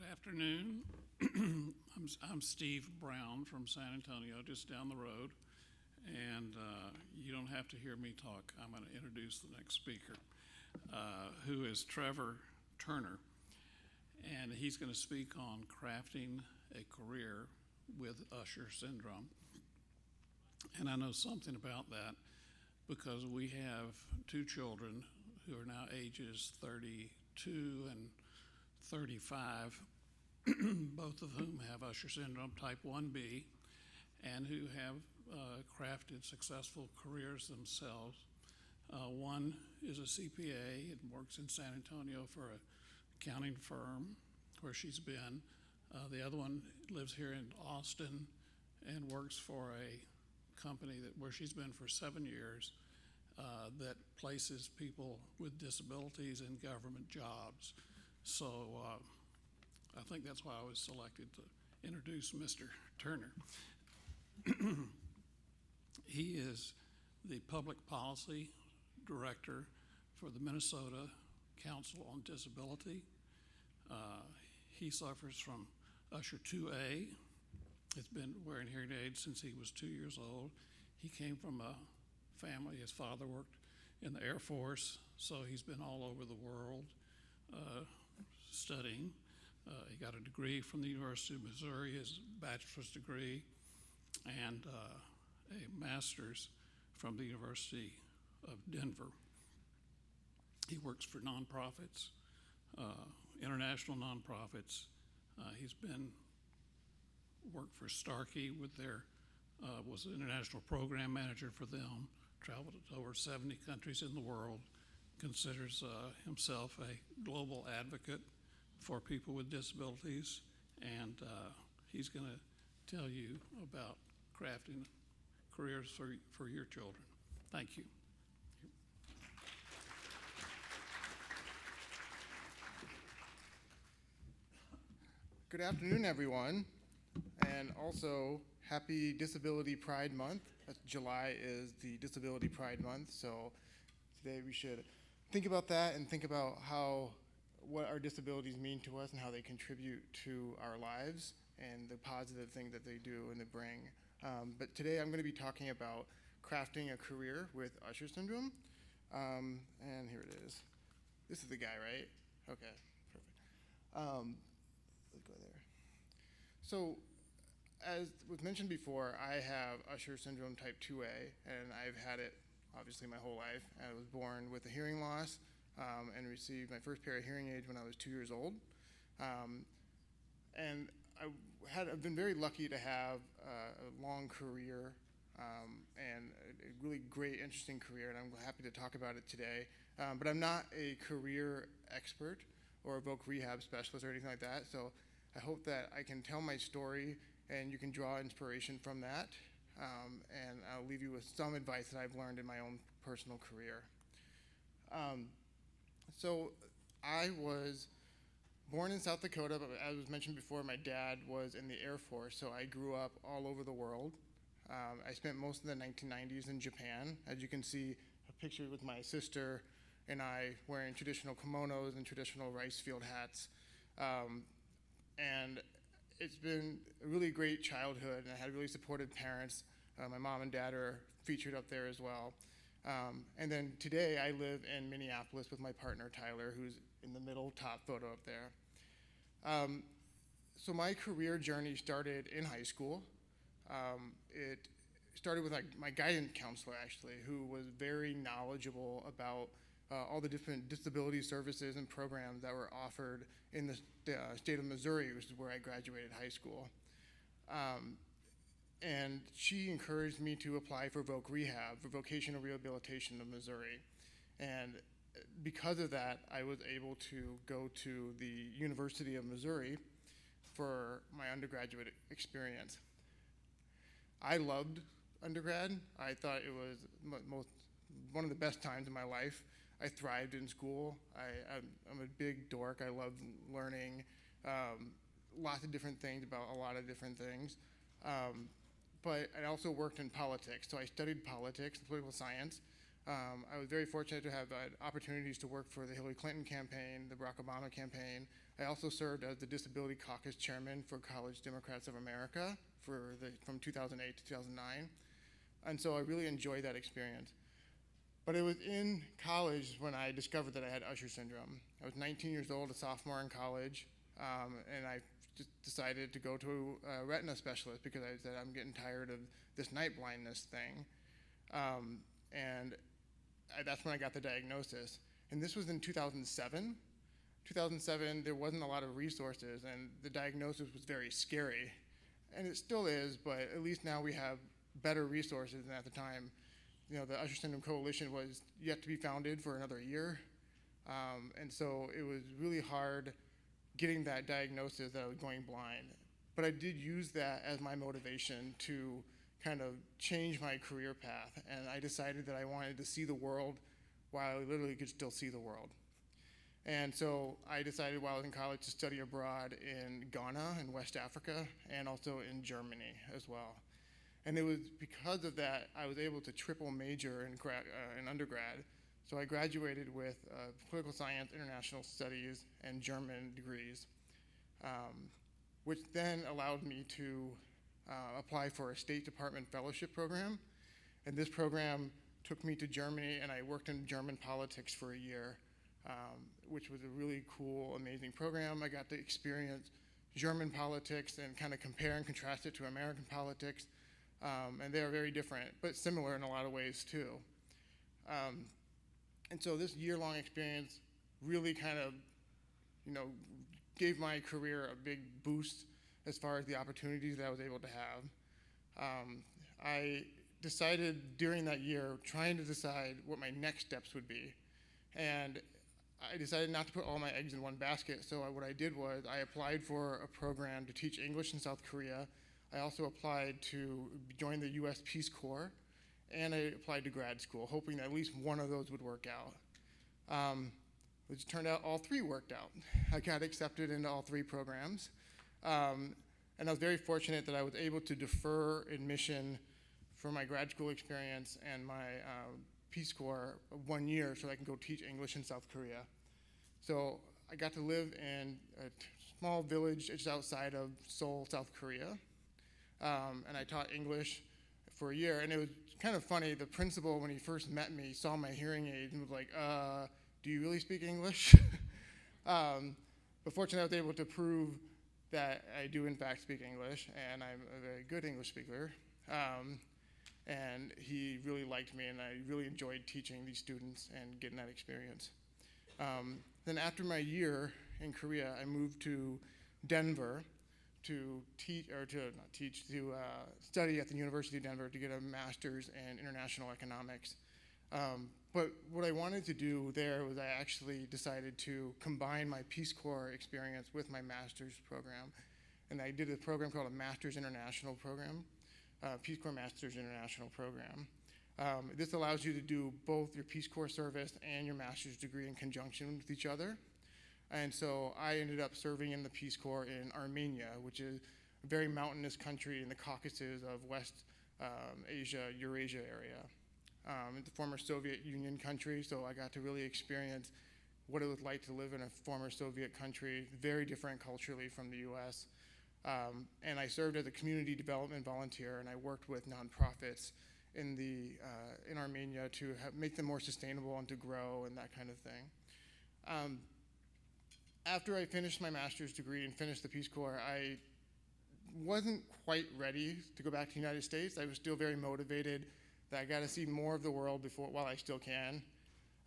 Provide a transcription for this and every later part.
Afternoon. I'm Steve Brown from San Antonio, just down the road. And you don't have to hear me talk. I'm going to introduce the next speaker, who is Trevor Turner. And he's going to speak on crafting a career with Usher syndrome. And I know something about that because we have two children who are now ages 32 and 35, both of whom have Usher syndrome type 1B, and who have crafted successful careers themselves. One is a CPA and works in San Antonio for an accounting firm where she's been. The other one lives here in Austin and works for a company where she's been for 7 years that places people with disabilities in government jobs. So I think that's why I was selected to introduce Mr. Turner. He is the public policy director for the Minnesota Council on Disability. He suffers from Usher 2A. He's been wearing hearing aids since he was 2 years old. He came from a family, his father worked in the Air Force, so he's been all over the world studying. He got a degree from the University of Missouri, his bachelor's degree, and a master's from the University of Denver. He works for nonprofits, international nonprofits. He's worked for Starkey with was the international program manager for them, traveled to over 70 countries in the world, considers himself a global advocate for people with disabilities, and he's going to tell you about crafting careers for your children. Thank you. Good afternoon, everyone, and also happy Disability Pride Month. July is the Disability Pride Month, so today we should think about that and think about what our disabilities mean to us and how they contribute to our lives and the positive things that they do and they bring. But today I'm going to be talking about crafting a career with Usher syndrome. And here it is. This is the guy, right? Okay, perfect. Let's go there. So, as was mentioned before, I have Usher syndrome type 2A, and I've had it obviously my whole life. I was born with a hearing loss and received my first pair of hearing aids when I was 2 years old. And I've been very lucky to have a long career and a really great, interesting career, and I'm happy to talk about it today. But I'm not a career expert or a voc rehab specialist or anything like that, so I hope that I can tell my story and you can draw inspiration from that. And I'll leave you with some advice that I've learned in my own personal career. So I was born in South Dakota, but as was mentioned before, my dad was in the Air Force, so I grew up all over the world. I spent most of the 1990s in Japan. As you can see, a picture with my sister and I wearing traditional kimonos and traditional rice field hats. And it's been a really great childhood, and I had really supportive parents. My mom and dad are featured up there as well. And then today I live in Minneapolis with my partner Tyler, who's in the middle top photo up there. So my career journey started in high school. It started with my guidance counselor, actually, who was very knowledgeable about all the different disability services and programs that were offered in the state of Missouri, which is where I graduated high school. And she encouraged me to apply for voc rehab, for vocational rehabilitation of Missouri. And because of that, I was able to go to the University of Missouri for my undergraduate experience. I loved undergrad. I thought it was one of the best times in my life. I thrived in school. I'm a big dork. I love learning lots of different things about a lot of different things. But I also worked in politics. So I studied politics, political science. I was very fortunate to have opportunities to work for the Hillary Clinton campaign, the Barack Obama campaign. I also served as the Disability Caucus Chairman for College Democrats of America from 2008 to 2009. And so I really enjoyed that experience. But it was in college when I discovered that I had Usher syndrome. I was 19 years old, a sophomore in college, and I just decided to go to a retina specialist because I said, I'm getting tired of this night blindness thing. That's when I got the diagnosis. And this was in 2007. 2007, there wasn't a lot of resources, and the diagnosis was very scary. And it still is, but at least now we have better resources than at the time. The Usher Syndrome Coalition was yet to be founded for another year. And so it was really hard getting that diagnosis that I was going blind. But I did use that as my motivation to kind of change my career path. And I decided that I wanted to see the world while I literally could still see the world. And so I decided while I was in college to study abroad in Ghana in West Africa and also in Germany as well. And it was because of that I was able to triple major in undergrad. So I graduated with political science, international studies, and German degrees, which then allowed me to apply for a State Department fellowship program. And this program took me to Germany, and I worked in German politics for a year, which was a really cool, amazing program. I got to experience German politics and kind of compare and contrast it to American politics. And they are very different, but similar in a lot of ways too. And so this year-long experience really kind of, gave my career a big boost as far as the opportunities that I was able to have. I decided during that year, trying to decide what my next steps would be. And I decided not to put all my eggs in one basket, so what I did was I applied for a program to teach English in South Korea. I also applied to join the US Peace Corps, and I applied to grad school, hoping that at least one of those would work out. Which turned out all three worked out. I got accepted into all three programs. And I was very fortunate that I was able to defer admission for my grad school experience and my Peace Corps 1 year so I can go teach English in South Korea. So I got to live in a small village just outside of Seoul, South Korea. And I taught English for a year. And it was kind of funny. The principal, when he first met me, saw my hearing aid and was like, do you really speak English? But fortunately, I was able to prove that I do, in fact, speak English, and I'm a very good English speaker. And he really liked me, and I really enjoyed teaching these students and getting that experience. Then after my year in Korea, I moved to Denver to study at the University of Denver to get a master's in international economics. But what I wanted to do there was I actually decided to combine my Peace Corps experience with my master's program. And I did a program called a Master's International Program, Peace Corps Master's International Program. This allows you to do both your Peace Corps service and your master's degree in conjunction with each other. And so I ended up serving in the Peace Corps in Armenia, which is a very mountainous country in the Caucasus of West Asia, Eurasia area. It's a former Soviet Union country, so I got to really experience what it was like to live in a former Soviet country, very different culturally from the US. And I served as a community development volunteer, and I worked with nonprofits in Armenia to make them more sustainable and to grow and that kind of thing. After I finished my master's degree and finished the Peace Corps, I wasn't quite ready to go back to the United States. I was still very motivated that I got to see more of the world while I still can.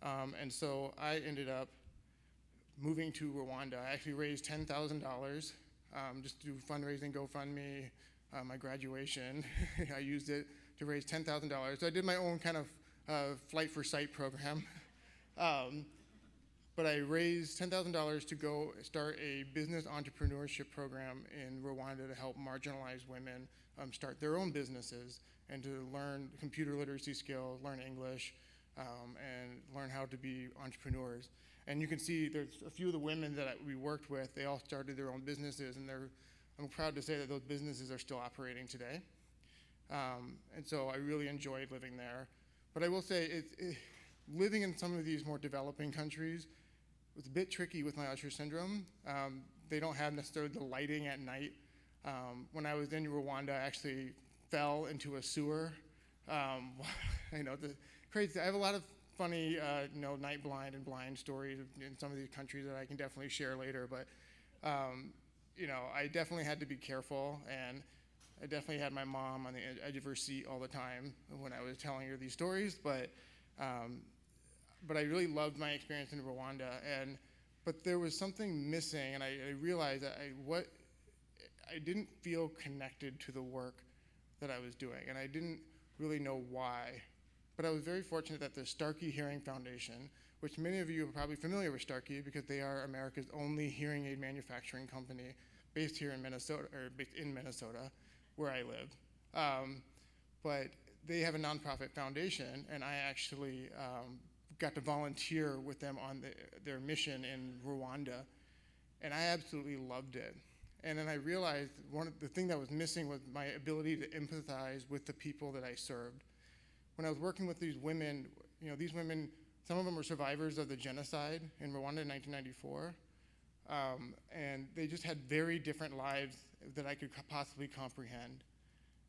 And so I ended up moving to Rwanda. I actually raised $10,000 just to do fundraising, GoFundMe, my graduation. I used it to raise $10,000. So I did my own kind of Flight for Sight program. But I raised $10,000 to go start a business entrepreneurship program in Rwanda to help marginalized women start their own businesses and to learn computer literacy skills, learn English, and learn how to be entrepreneurs. And you can see there's a few of the women that we worked with, they all started their own businesses, and I'm proud to say that those businesses are still operating today. And so I really enjoyed living there. But I will say, living in some of these more developing countries was a bit tricky with my Usher syndrome. They don't have necessarily the lighting at night. When I was in Rwanda, I actually fell into a sewer. Crazy. I have a lot of funny, night blind and blind stories in some of these countries that I can definitely share later. But, I definitely had to be careful, and I definitely had my mom on the edge of her seat all the time when I was telling her these stories. But I really loved my experience in Rwanda, but there was something missing, and I realized that I didn't feel connected to the work that I was doing, and I didn't really know why. But I was very fortunate that the Starkey Hearing Foundation, which many of you are probably familiar with Starkey because they are America's only hearing aid manufacturing company based here in Minnesota, where I live. But they have a nonprofit foundation, and I actually got to volunteer with them on their mission in Rwanda, and I absolutely loved it. And then I realized the thing that was missing was my ability to empathize with the people that I served. When I was working with these women, some of them were survivors of the genocide in Rwanda in 1994, and they just had very different lives that I could possibly comprehend.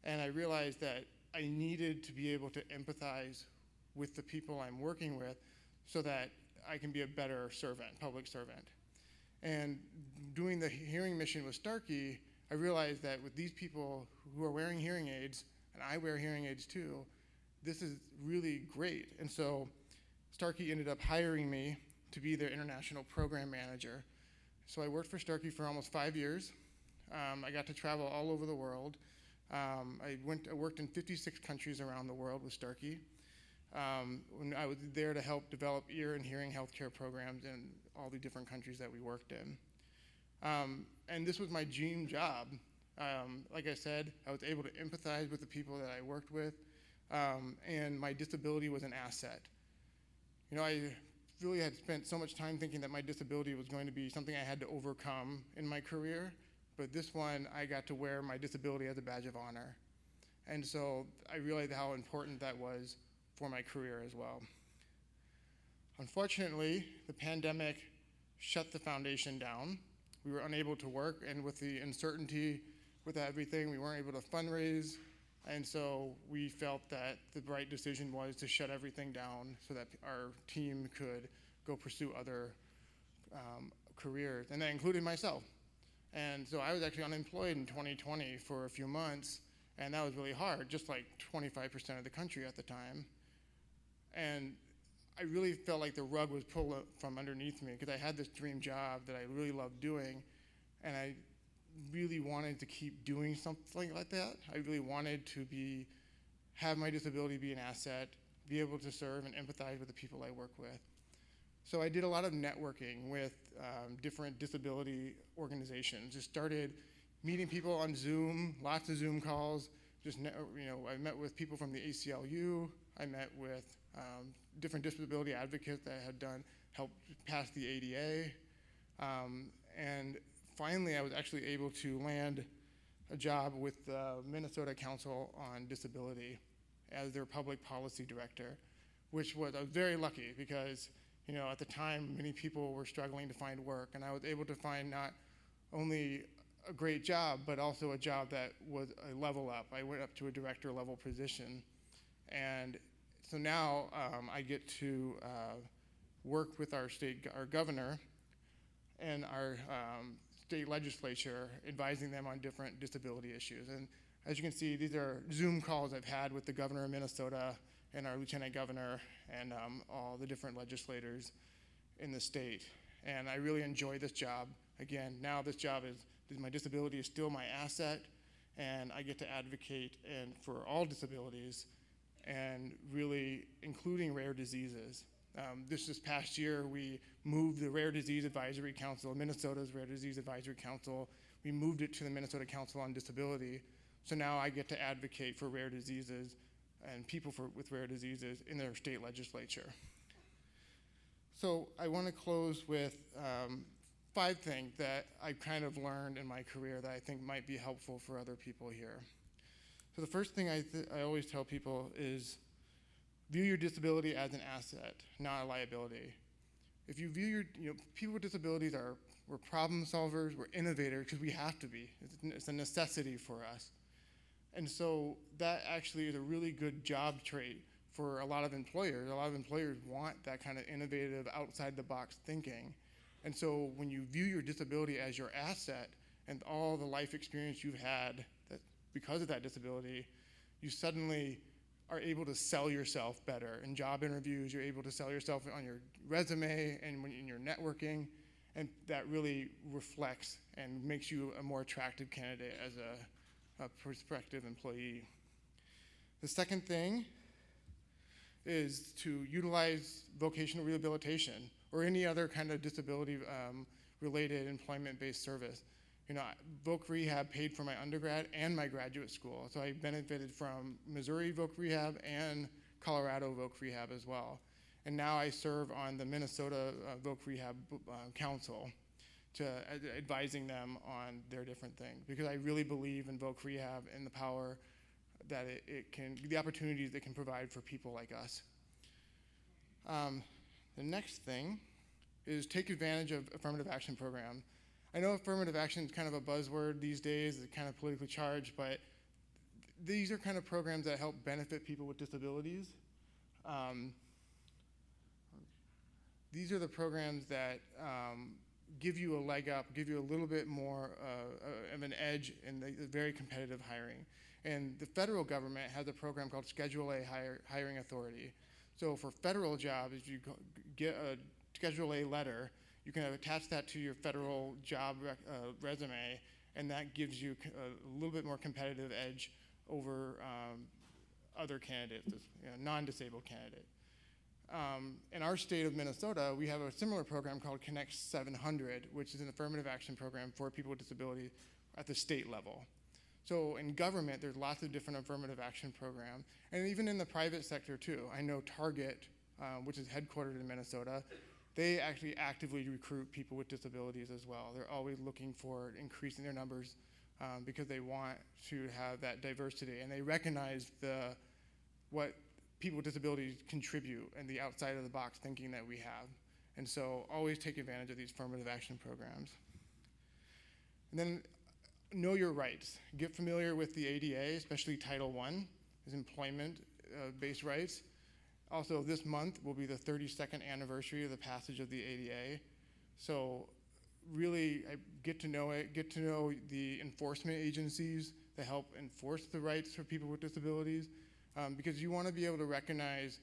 And I realized that I needed to be able to empathize with the people I'm working with so that I can be a better public servant. And doing the hearing mission with Starkey, I realized that with these people who are wearing hearing aids, and I wear hearing aids too, this is really great. And so Starkey ended up hiring me to be their international program manager. So I worked for Starkey for almost 5 years. I got to travel all over the world. I worked in 56 countries around the world with Starkey. When I was there to help develop ear and hearing healthcare programs in all the different countries that we worked in. And this was my dream job. Like I said, I was able to empathize with the people that I worked with, and my disability was an asset. I really had spent so much time thinking that my disability was going to be something I had to overcome in my career, but this one, I got to wear my disability as a badge of honor. And so I realized how important that was for my career as well. Unfortunately, the pandemic shut the foundation down. We were unable to work, and with the uncertainty with everything, we weren't able to fundraise, and so we felt that the right decision was to shut everything down so that our team could go pursue other careers, and that included myself. And so I was actually unemployed in 2020 for a few months, and that was really hard, just like 25% of the country at the time. And I really felt like the rug was pulled from underneath me because I had this dream job that I really loved doing, and I really wanted to keep doing something like that. I really wanted to have my disability be an asset, be able to serve and empathize with the people I work with. So I did a lot of networking with different disability organizations. Just started meeting people on Zoom, lots of Zoom calls. I met with people from the ACLU. I met with different disability advocates that had helped pass the ADA. And finally, I was actually able to land a job with the Minnesota Council on Disability as their public policy director, I was very lucky because at the time, many people were struggling to find work, and I was able to find not only a great job, but also a job that was a level up. I went up to a director level position, and so now I get to work with our governor and our state legislature, advising them on different disability issues. And as you can see, these are Zoom calls I've had with the governor of Minnesota and our lieutenant governor and all the different legislators in the state. And I really enjoy this job. Again, now this job my disability is still my asset, and I get to advocate for all disabilities, and really including rare diseases. This past year, we moved the Rare Disease Advisory Council, Minnesota's Rare Disease Advisory Council, we moved it to the Minnesota Council on Disability. So now I get to advocate for rare diseases and people with rare diseases in their state legislature. So I want to close with 5 things that I've kind of learned in my career that I think might be helpful for other people here. So the first thing I always tell people is view your disability as an asset, not a liability. If you view people with disabilities we're problem solvers, we're innovators, because we have to be. It's a necessity for us. And so that actually is a really good job trait for a lot of employers. A lot of employers want that kind of innovative, outside-the-box thinking. And so when you view your disability as your asset and all the life experience you've had because of that disability, you suddenly are able to sell yourself better. In job interviews, you're able to sell yourself on your resume and when in your networking, and that really reflects and makes you a more attractive candidate as a prospective employee. The second thing is to utilize vocational rehabilitation or any other kind of disability related employment-based service. Voc Rehab paid for my undergrad and my graduate school, so I benefited from Missouri Voc Rehab and Colorado Voc Rehab as well. And now I serve on the Minnesota Voc Rehab Council, advising them on their different things, because I really believe in Voc Rehab and the power that the opportunities it can provide for people like us. The next thing is take advantage of affirmative action programs. I know affirmative action is kind of a buzzword these days, it's kind of politically charged, but these are kind of programs that help benefit people with disabilities. These are the programs that give you a leg up, give you a little bit more of an edge in the very competitive hiring. And the federal government has a program called Schedule A Hiring Authority. So for federal jobs, if you get a Schedule A letter, you can attach that to your federal job resume, and that gives you a little bit more competitive edge over other candidates, non-disabled candidates. In our state of Minnesota, we have a similar program called Connect 700, which is an affirmative action program for people with disabilities at the state level. So in government, there's lots of different affirmative action programs, and even in the private sector too. I know Target, which is headquartered in Minnesota, they actually actively recruit people with disabilities as well. They're always looking for increasing their numbers because they want to have that diversity, and they recognize what people with disabilities contribute and the outside of the box thinking that we have. And so always take advantage of these affirmative action programs. And then know your rights. Get familiar with the ADA, especially Title I, is employment-based rights. Also, this month will be the 32nd anniversary of the passage of the ADA. So really get to know it, get to know the enforcement agencies that help enforce the rights for people with disabilities, because you want to be able to recognize,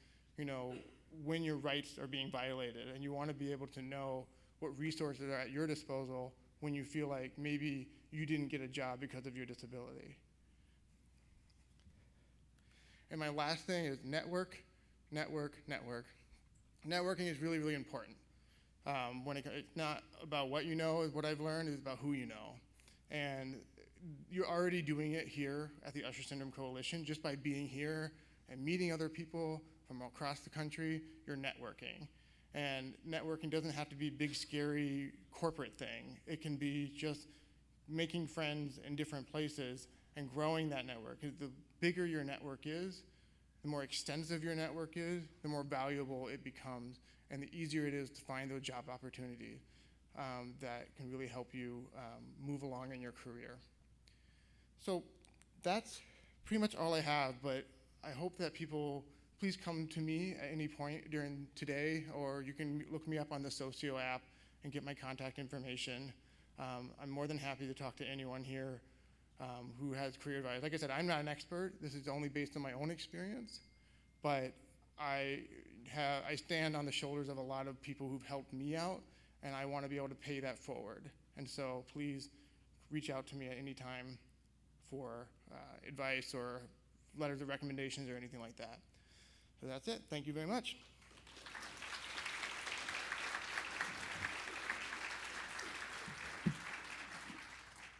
when your rights are being violated, and you want to be able to know what resources are at your disposal when you feel like maybe you didn't get a job because of your disability. And my last thing is network. Networking is really, really important. It's not about what you know, what I've learned is about who you know. And you're already doing it here at the Usher Syndrome Coalition just by being here and meeting other people from across the country. You're networking. And networking doesn't have to be a big, scary corporate thing. It can be just making friends in different places and growing that network. Because the bigger your network is, the more extensive your network is, the more valuable it becomes, and the easier it is to find those job opportunities that can really help you move along in your career. So that's pretty much all I have, but I hope that people please come to me at any point during today, or you can look me up on the Socio app and get my contact information. I'm more than happy to talk to anyone here who has career advice. Like I said, I'm not an expert. This is only based on my own experience, but I stand on the shoulders of a lot of people who've helped me out, and I want to be able to pay that forward. And so please reach out to me at any time for advice or letters of recommendations or anything like that. So that's it. Thank you very much.